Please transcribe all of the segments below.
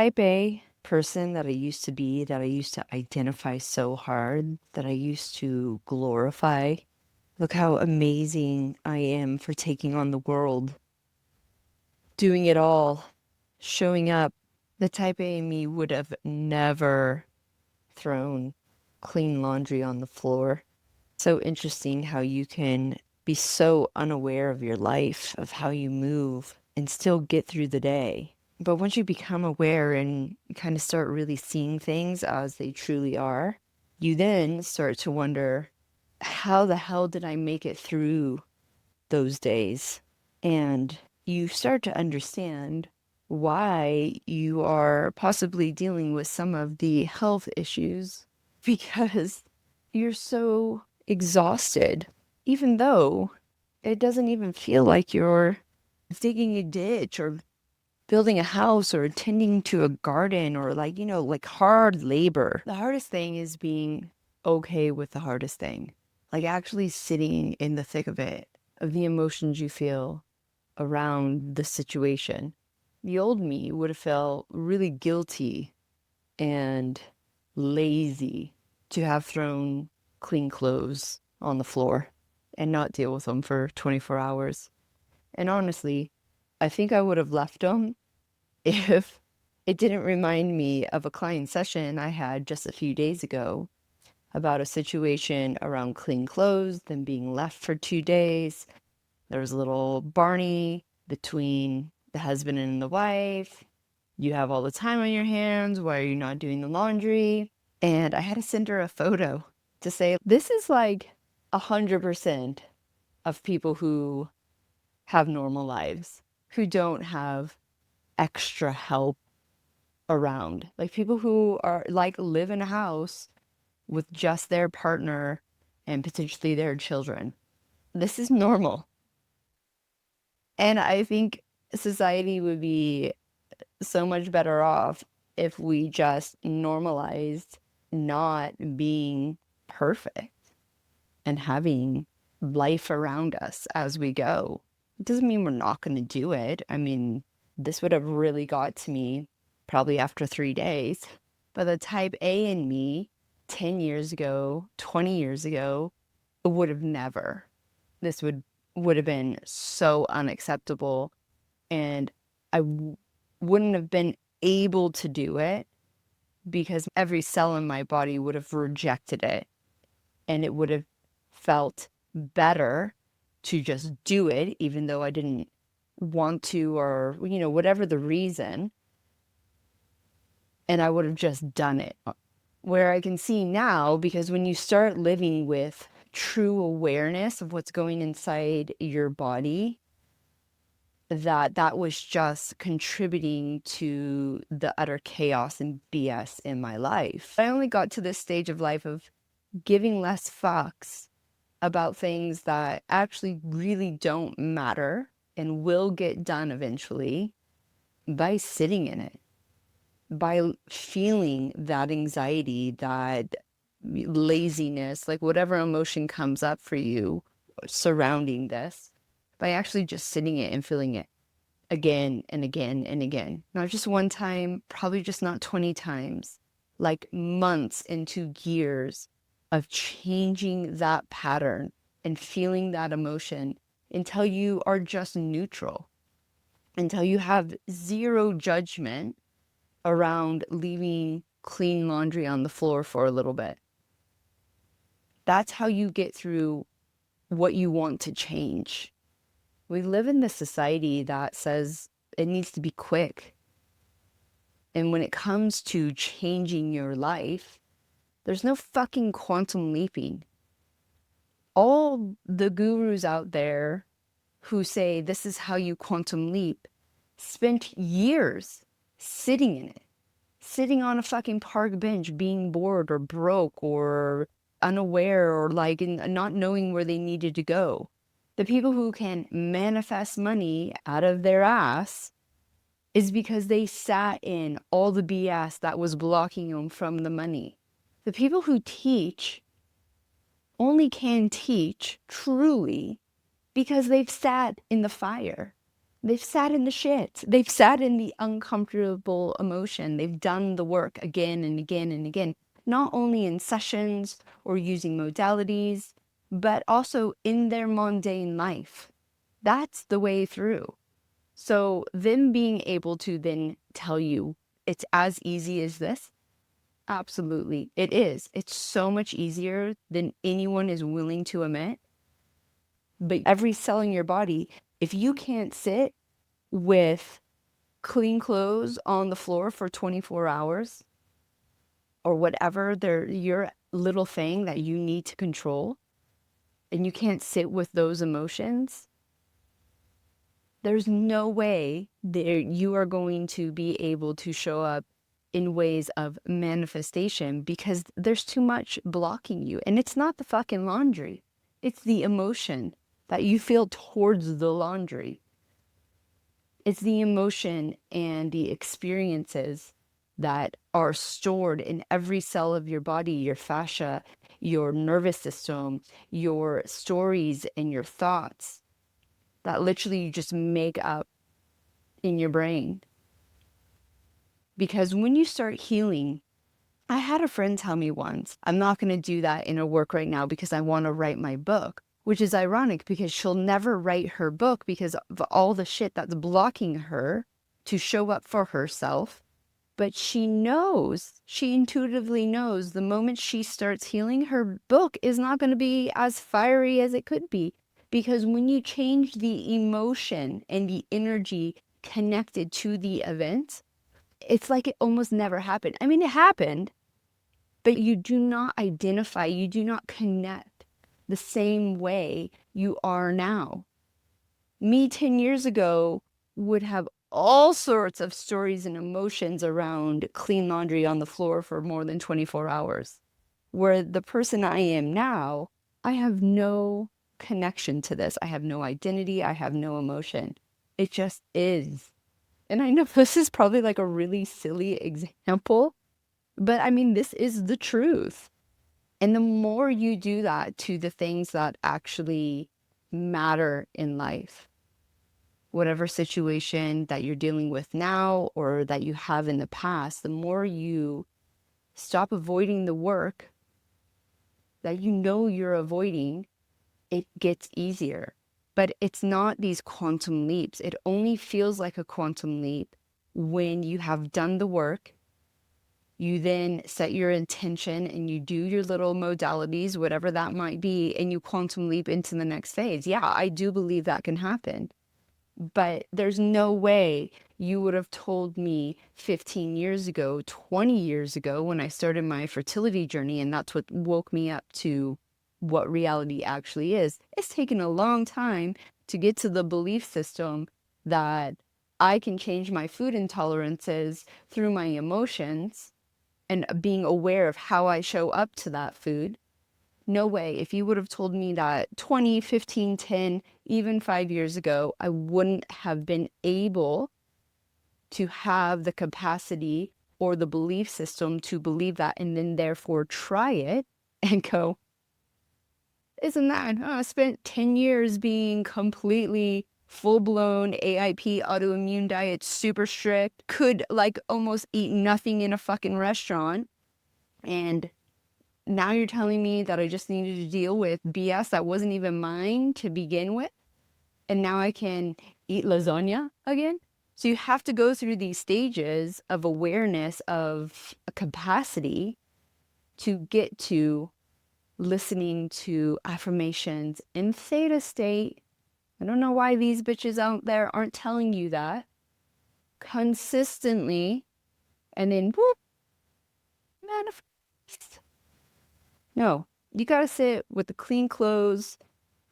Type A person that I used to be, that I used to identify so hard, that I used to glorify. Look how amazing I am for taking on the world, doing it all, showing up. The type A in me would have never thrown clean laundry on the floor. So interesting how you can be so unaware of your life, of how you move, and still get through the day. But once you become aware and kind of start really seeing things as they truly are, you then start to wonder, how the hell did I make it through those days? And you start to understand why you are possibly dealing with some of the health issues because you're so exhausted, even though it doesn't even feel like you're digging a ditch or building a house or tending to a garden or like hard labor. The hardest thing is being okay with the hardest thing, like actually sitting in the thick of it, of the emotions you feel around the situation. The old me would have felt really guilty and lazy to have thrown clean clothes on the floor and not deal with them for 24 hours. And honestly, I think I would have left them if it didn't remind me of a client session I had just a few days ago about a situation around clean clothes, them being left for 2 days. There was a little Barney between the husband and the wife. You have all the time on your hands. Why are you not doing the laundry? And I had to send her a photo to say, this is like 100% of people who have normal lives, who don't have extra help around. Like people who are like live in a house with just their partner and potentially their children. This is normal. And I think society would be so much better off if we just normalized not being perfect and having life around us as we go. It doesn't mean we're not going to do it. I mean, this would have really got to me probably after 3 days. But the type A in me 10 years ago, 20 years ago, would have never. This would have been so unacceptable. And I wouldn't have been able to do it because every cell in my body would have rejected it. And it would have felt better to just do it, even though I didn't want to, or, whatever the reason. And I would have just done it. Where I can see now, because when you start living with true awareness of what's going inside your body, that was just contributing to the utter chaos and BS in my life. I only got to this stage of life of giving less fucks about things that actually really don't matter and will get done eventually by sitting in it, by feeling that anxiety, that laziness, like whatever emotion comes up for you surrounding this, by actually just sitting it and feeling it again and again and again. Not just one time, probably just not 20 times, like months into years of changing that pattern and feeling that emotion until you are just neutral, until you have zero judgment around leaving clean laundry on the floor for a little bit. That's how you get through what you want to change. We live in this society that says it needs to be quick. And when it comes to changing your life, there's no fucking quantum leaping. All the gurus out there who say this is how you quantum leap spent years sitting in it, sitting on a fucking park bench, being bored or broke or unaware or like not knowing where they needed to go. The people who can manifest money out of their ass is because they sat in all the BS that was blocking them from the money. The people who teach only can teach truly because they've sat in the fire. They've sat in the shit. They've sat in the uncomfortable emotion. They've done the work again and again and again, not only in sessions or using modalities, but also in their mundane life. That's the way through. So them being able to then tell you it's as easy as this, absolutely, it is. It's so much easier than anyone is willing to admit. But every cell in your body, if you can't sit with clean clothes on the floor for 24 hours or whatever your little thing that you need to control, and you can't sit with those emotions, there's no way that you are going to be able to show up in ways of manifestation because there's too much blocking you. And it's not the fucking laundry, it's the emotion that you feel towards the laundry. It's the emotion and the experiences that are stored in every cell of your body, your fascia, your nervous system, your stories and your thoughts that literally you just make up in your brain. Because when you start healing, I had a friend tell me once, I'm not going to do that in her work right now because I want to write my book, which is ironic because she'll never write her book because of all the shit that's blocking her to show up for herself. But she knows, she intuitively knows the moment she starts healing, her book is not going to be as fiery as it could be. Because when you change the emotion and the energy connected to the event, it's like it almost never happened. I mean, it happened, but you do not identify, you do not connect the same way you are now. Me 10 years ago would have all sorts of stories and emotions around clean laundry on the floor for more than 24 hours. Where the person I am now, I have no connection to this. I have no identity. I have no emotion. It just is. And I know this is probably like a really silly example, but I mean, this is the truth. And the more you do that to the things that actually matter in life, whatever situation that you're dealing with now or that you have in the past, the more you stop avoiding the work that you know you're avoiding, it gets easier. But it's not these quantum leaps. It only feels like a quantum leap when you have done the work. You then set your intention and you do your little modalities, whatever that might be, and you quantum leap into the next phase. Yeah, I do believe that can happen. But there's no way you would have told me 15 years ago, 20 years ago, when I started my fertility journey, and that's what woke me up to what reality actually is. It's taken a long time to get to the belief system that I can change my food intolerances through my emotions and being aware of how I show up to that food. No way. If you would have told me that 20, 15, 10, even 5 years ago, I wouldn't have been able to have the capacity or the belief system to believe that and then therefore try it and go, isn't that? Oh, I spent 10 years being completely full-blown AIP autoimmune diet, super strict, could like almost eat nothing in a fucking restaurant. And now you're telling me that I just needed to deal with BS that wasn't even mine to begin with. And now I can eat lasagna again. So you have to go through these stages of awareness of a capacity to get to listening to affirmations in theta state. I don't know why these bitches out there aren't telling you that consistently, and then whoop, manifest. No, you gotta sit with the clean clothes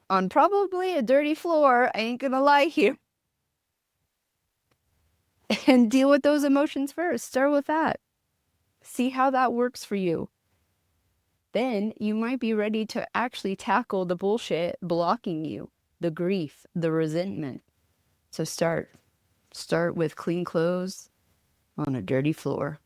on probably a dirty floor. I ain't gonna lie here. And deal with those emotions first. Start with that. See how that works for you. Then you might be ready to actually tackle the bullshit blocking you, the grief, the resentment. So start with clean clothes on a dirty floor.